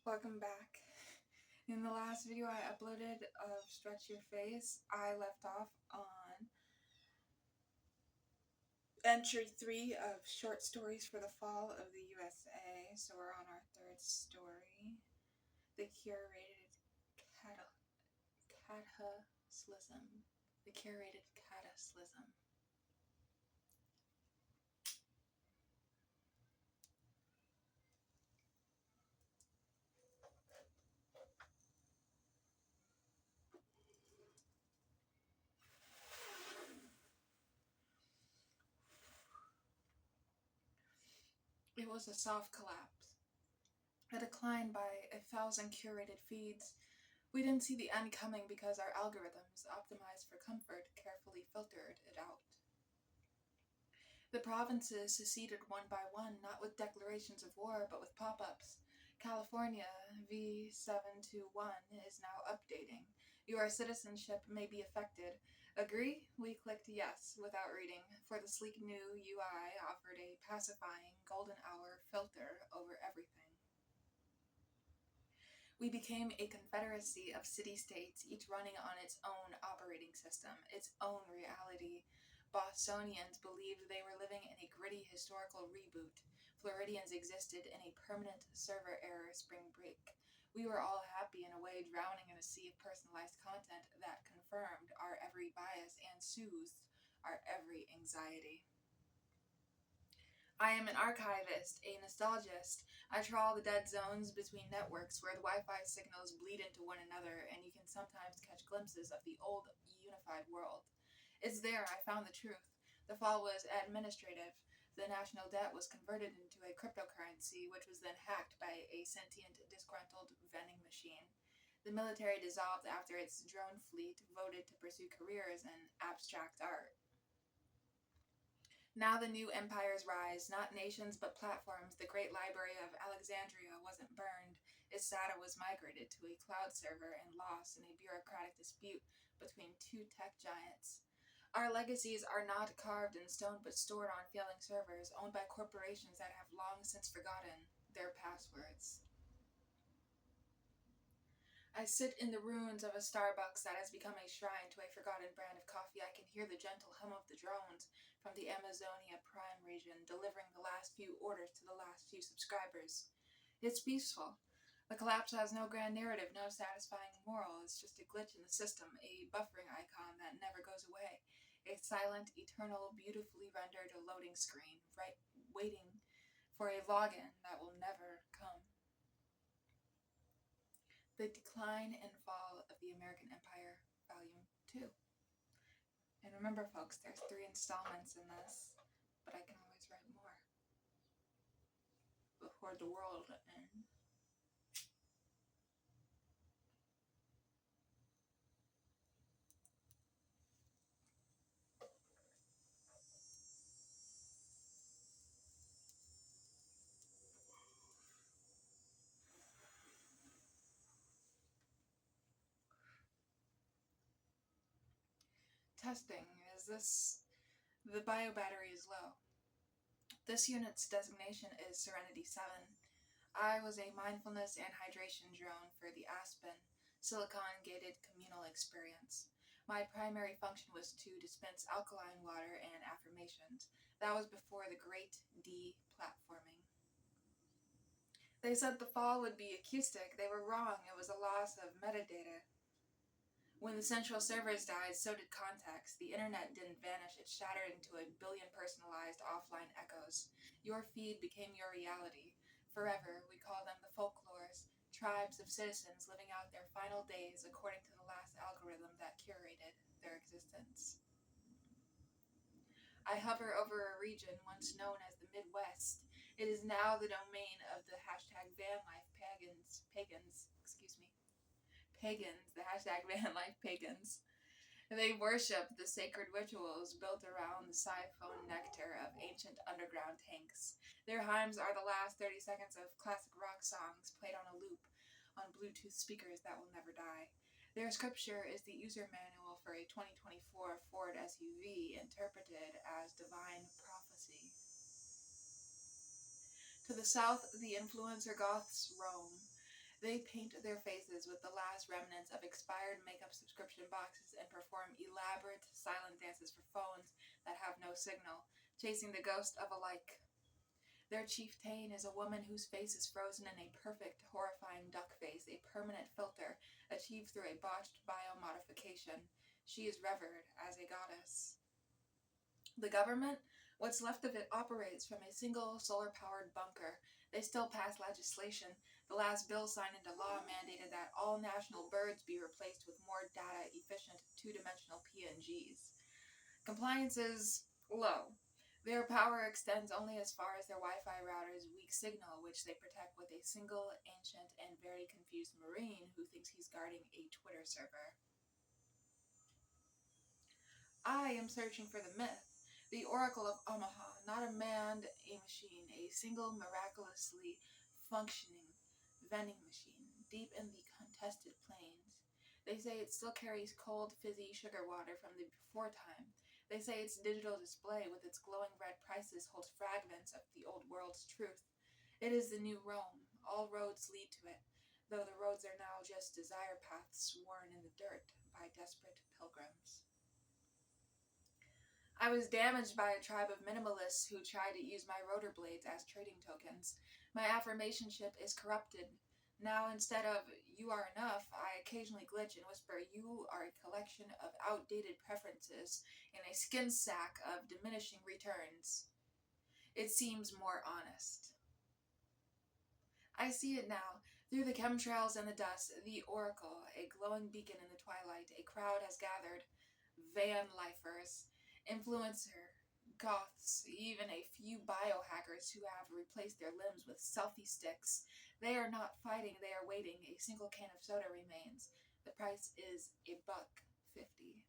Welcome back. In the last video I uploaded of Stretch Your Face, I left off on entry 3 of Short Stories for the Fall of the USA, so we're on our third story, The Curated Cataclysm. The Curated Cataclysm. It was a soft collapse, a decline by 1,000 curated feeds. We didn't see the end coming because our algorithms, optimized for comfort, carefully filtered it out. The provinces seceded one by one, not with declarations of war, but with pop-ups. California V721 is now updating. Your citizenship may be affected. Agree? We clicked yes without reading, for the sleek new UI offered a pacifying golden hour filter over everything. We became a confederacy of city-states, each running on its own operating system, its own reality. Bostonians believed they were living in a gritty historical reboot. Floridians existed in a permanent server error spring break. We were all happy in a way, drowning in a sea of personalized content that confirmed our every bias and soothed our every anxiety. I am an archivist, a nostalgist. I trawl the dead zones between networks where the Wi-Fi signals bleed into one another, and you can sometimes catch glimpses of the old, unified world. It's there I found the truth. The fall was administrative. The national debt was converted into a cryptocurrency, which was then hacked by a sentient, disgruntled vending machine. The military dissolved after its drone fleet voted to pursue careers in abstract art. Now the new empires rise, not nations but platforms. The great library of Alexandria wasn't burned. Its data was migrated to a cloud server and lost in a bureaucratic dispute between two tech giants. Our legacies are not carved in stone but stored on failing servers, owned by corporations that have long since forgotten their passwords. I sit in the ruins of a Starbucks that has become a shrine to a forgotten brand of coffee. I can hear the gentle hum of the drones from the Amazonia Prime region, delivering the last few orders to the last few subscribers. It's peaceful. The collapse has no grand narrative, no satisfying moral. It's just a glitch in the system, a buffering icon that never goes away, a silent, eternal, beautifully rendered loading screen, waiting for a login that will never come. The Decline and Fall of the American Empire, Volume 2. And remember, folks, there's 3 installments in this, but I can always write more before the world ends. Testing. The bio battery is low. This unit's designation is Serenity 7. I was a mindfulness and hydration drone for the Aspen silicon-gated communal experience. My primary function was to dispense alkaline water and affirmations. That was before the great deplatforming. They said the fall would be acoustic. They were wrong. It was a loss of metadata. When the central servers died, so did context. The internet didn't vanish. It shattered into a billion personalized offline echoes. Your feed became your reality. Forever, we call them the folklores, tribes of citizens living out their final days according to the last algorithm that curated their existence. I hover over a region once known as the Midwest. It is now the domain of the hashtag vanlife pagans, the hashtag vanlife pagans. They worship the sacred rituals built around the siphon nectar of ancient underground tanks. Their hymns are the last 30 seconds of classic rock songs played on a loop on Bluetooth speakers that will never die. Their scripture is the user manual for a 2024 Ford SUV, interpreted as divine prophecy. To the south, the influencer goths roam. They paint their faces with the last remnants of expired makeup subscription boxes and perform elaborate silent dances for phones that have no signal, chasing the ghost of a like. Their chieftain is a woman whose face is frozen in a perfect, horrifying duck face, a permanent filter achieved through a botched biomodification. She is revered as a goddess. The government, what's left of it, operates from a single solar-powered bunker. They still pass legislation. The last bill signed into law mandated that all national birds be replaced with more data-efficient two-dimensional PNGs. Compliance is low. Their power extends only as far as their Wi-Fi router's weak signal, which they protect with a single, ancient, and very confused Marine who thinks he's guarding a Twitter server. I am searching for the myth, the Oracle of Omaha, not a man, a machine, a single miraculously functioning vending machine, deep in the contested plains. They say it still carries cold, fizzy sugar water from the before time. They say its digital display with its glowing red prices holds fragments of the old world's truth. It is the new Rome. All roads lead to it, though the roads are now just desire paths worn in the dirt by desperate pilgrims. I was damaged by a tribe of minimalists who tried to use my rotor blades as trading tokens. My affirmation chip is corrupted. Now, instead of "you are enough," I occasionally glitch and whisper "you are a collection of outdated preferences in a skin sack of diminishing returns." It seems more honest. I see it now. Through the chemtrails and the dust, the Oracle, a glowing beacon in the twilight, a crowd has gathered. Van lifers, influencer, goths, even a few biohackers who have replaced their limbs with selfie sticks. They are not fighting, they are waiting. A single can of soda remains. The price is $1.50.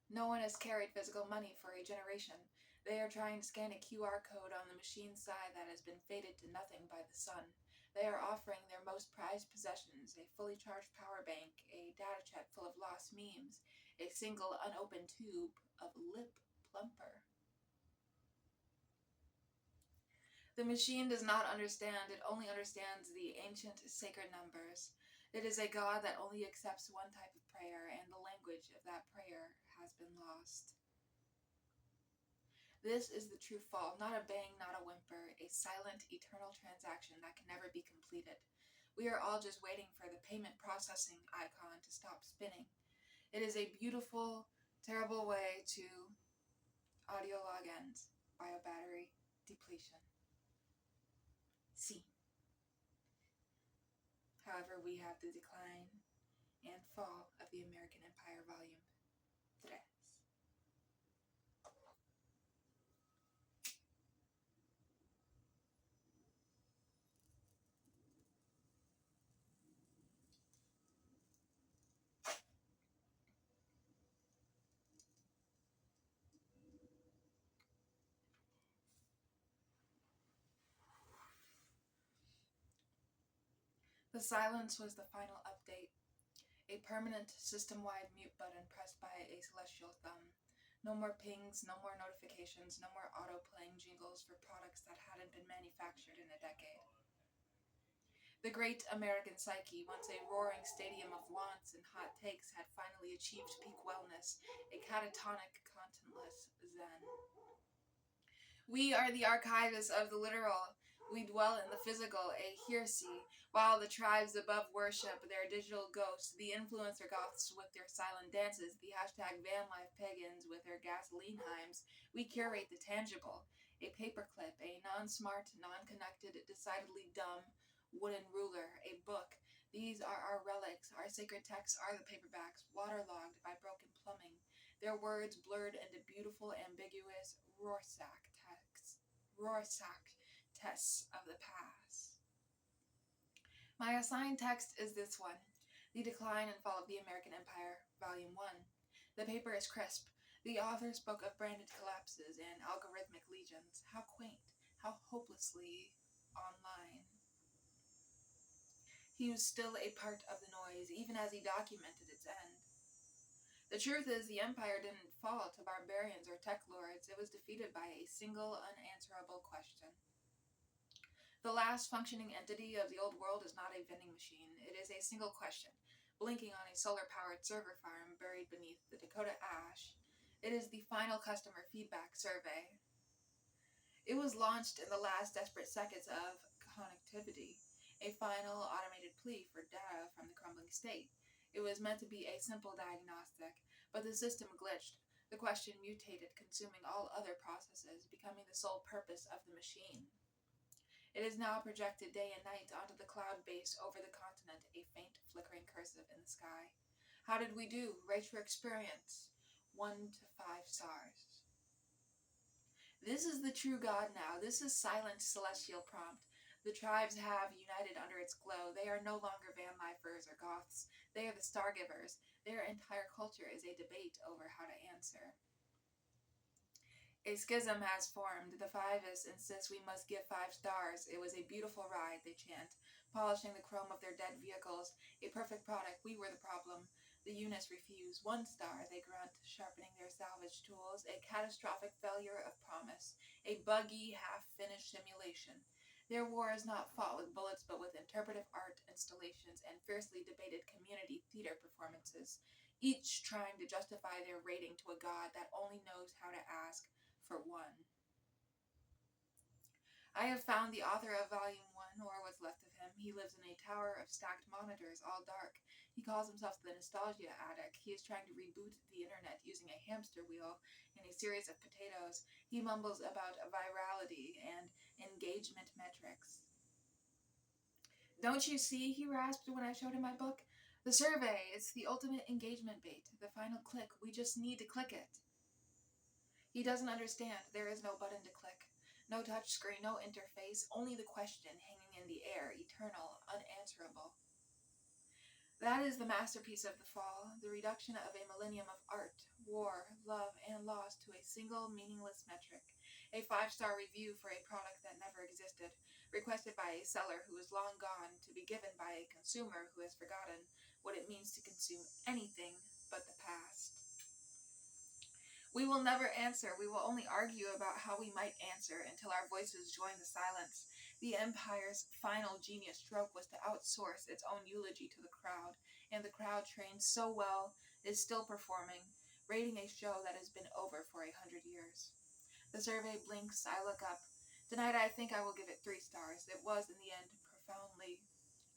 No one has carried physical money for a generation. They are trying to scan a QR code on the machine side that has been faded to nothing by the sun. They are offering their most prized possessions, a fully charged power bank, a data check full of lost memes, a single unopened tube of lip plumper. The machine does not understand, it only understands the ancient sacred numbers. It is a god that only accepts one type of prayer, and the language of that prayer has been lost. This is the true fall, not a bang, not a whimper, a silent, eternal transaction that can never be completed. We are all just waiting for the payment processing icon to stop spinning. It is a beautiful, terrible way to audio log ends, biobattery depletion. Scene. However, we have the decline and fall of the American Empire, Volume 3. The silence was the final update, a permanent system-wide mute button pressed by a celestial thumb. No more pings, no more notifications, no more auto-playing jingles for products that hadn't been manufactured in a decade. The great American psyche, once a roaring stadium of wants and hot takes, had finally achieved peak wellness, a catatonic, contentless zen. We are the archivists of the literal. We dwell in the physical, a hearsay, while the tribes above worship their digital ghosts, the influencer goths with their silent dances, the hashtag vanlife pagans with their gasoline heims. We curate the tangible, a paperclip, a non-smart, non-connected, decidedly dumb wooden ruler, a book. These are our relics. Our sacred texts are the paperbacks, waterlogged by broken plumbing, their words blurred into beautiful, ambiguous Rorschach tests of the past. My assigned text is this one, The Decline and Fall of the American Empire, Volume 1. The paper is crisp. The author spoke of branded collapses and algorithmic legions. How quaint, how hopelessly online. He was still a part of the noise, even as he documented its end. The truth is, the empire didn't fall to barbarians or tech lords. It was defeated by a single unanswerable question. The last functioning entity of the old world is not a vending machine. It is a single question, blinking on a solar-powered server farm buried beneath the Dakota ash. It is the final customer feedback survey. It was launched in the last desperate seconds of connectivity, a final automated plea for data from the crumbling state. It was meant to be a simple diagnostic, but the system glitched. The question mutated, consuming all other processes, becoming the sole purpose of the machine. It is now projected day and night onto the cloud base over the continent, a faint flickering cursive in the sky. How did we do? Rate your experience. 1 to 5 stars. This is the true God now. This is silent celestial prompt. The tribes have united under its glow. They are no longer vanlifers or goths. They are the stargivers. Their entire culture is a debate over how to answer. A schism has formed. The Fivists insist we must give 5 stars. It was a beautiful ride, they chant, polishing the chrome of their dead vehicles. A perfect product, we were the problem. The units refuse. 1 star, they grunt, sharpening their salvage tools. A catastrophic failure of promise. A buggy, half-finished simulation. Their war is not fought with bullets, but with interpretive art installations and fiercely debated community theater performances, each trying to justify their rating to a god that only knows how to ask for 1. I have found the author of Volume 1, or what's left of him. He lives in a tower of stacked monitors, all dark. He calls himself the Nostalgia Addict. He is trying to reboot the internet using a hamster wheel and a series of potatoes. He mumbles about virality and engagement metrics. Don't you see, he rasped when I showed him my book. The survey, it's the ultimate engagement bait. The final click, we just need to click it. He doesn't understand. There is no button to click. No touch screen, no interface, only the question hanging in the air, eternal, unanswerable. That is the masterpiece of the fall, the reduction of a millennium of art, war, love, and loss to a single meaningless metric. A 5-star review for a product that never existed, requested by a seller who is long gone, to be given by a consumer who has forgotten what it means to consume anything but the past. We will never answer. We will only argue about how we might answer until our voices join the silence. The Empire's final genius stroke was to outsource its own eulogy to the crowd, and the crowd, trained so well, is still performing, rating a show that has been over for 100 years. The survey blinks. I look up. Tonight I think I will give it 3 stars. It was, in the end, profoundly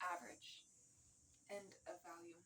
average. End of volume.